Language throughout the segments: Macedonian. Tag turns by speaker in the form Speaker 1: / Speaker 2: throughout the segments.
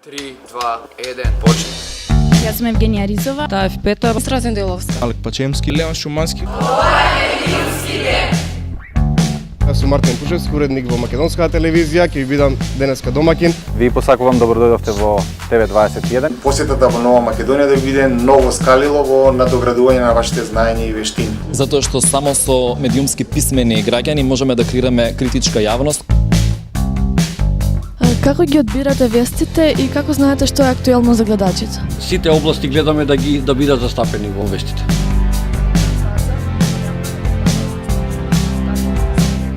Speaker 1: 3, 2, 1, почни.
Speaker 2: Јас сум Евгенија Ризова.
Speaker 3: Таев Петар.
Speaker 4: Стразен Деловска.
Speaker 5: Алек Пачемски, Леон Шумански.
Speaker 6: Јас сум Мартин Пушевски, уредник во Македонската телевизија, ќе ви бидам денеска домакин.
Speaker 7: Ви посакувам добро дојдовте во ТВ21.
Speaker 8: Посетата во Нова Македонија да биде ново скалило во надоградување на вашите знаења и вештини.
Speaker 9: Затоа што само со медиумски писмени граѓани можеме да креираме критичка јавност.
Speaker 4: Како ги одбирате вестите и како знаете што е актуелно за гледачите?
Speaker 10: Сите области гледаме да бидат застапени во вестите.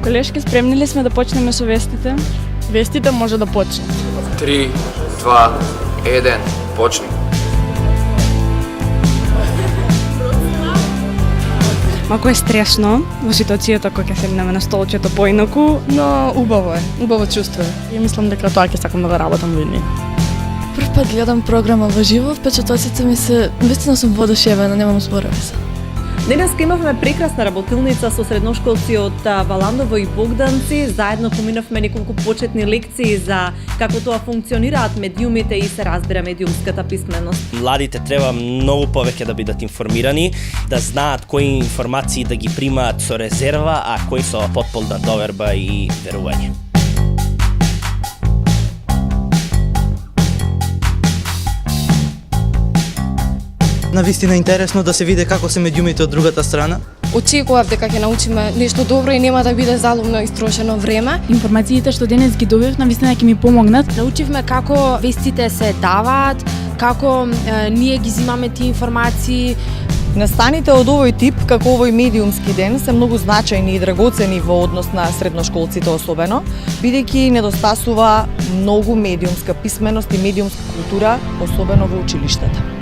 Speaker 3: Колешки, спремни ли сме да почнеме со вестите?
Speaker 4: Вестите може да почнат.
Speaker 1: 3, 2, 1, почни.
Speaker 3: Малку е стресно во ситуацијата кога ќе седнеме на столчето поинаку,
Speaker 4: Но убаво е, убаво чувство е. И мислам дека тоа ќе сакам да го работам во идни. Прв пат гледам програма во живо, впечатоците ми се, вистина сум воодушевена, немам зборови за.
Speaker 11: Денеска имавме прекрасна работилница со средношколци од Валандово и Богданци. Заедно поминавме неколку почетни лекции за како тоа функционираат медиумите и се разбира медиумската писменост.
Speaker 12: Младите треба многу повеќе да бидат информирани, да знаат кои информации да ги примаат со резерва, а кои со потполна доверба и верување.
Speaker 13: Навистина интересно да се види како се медиумите од другата страна.
Speaker 4: Очекував дека ќе научиме нешто добро и нема да биде залумно истрошено време.
Speaker 2: Информациите што денес ги добив навистина ќе ми помогнат.
Speaker 14: Научивме како вестите се даваат, како ние ги зимаме тие информации.
Speaker 15: Настаните од овој тип, како овој медиумски ден, се многу значајни и драгоцени во однос на средношколците особено, бидејќи недостасува многу медиумска писменост и медиумска култура, особено во училиштата.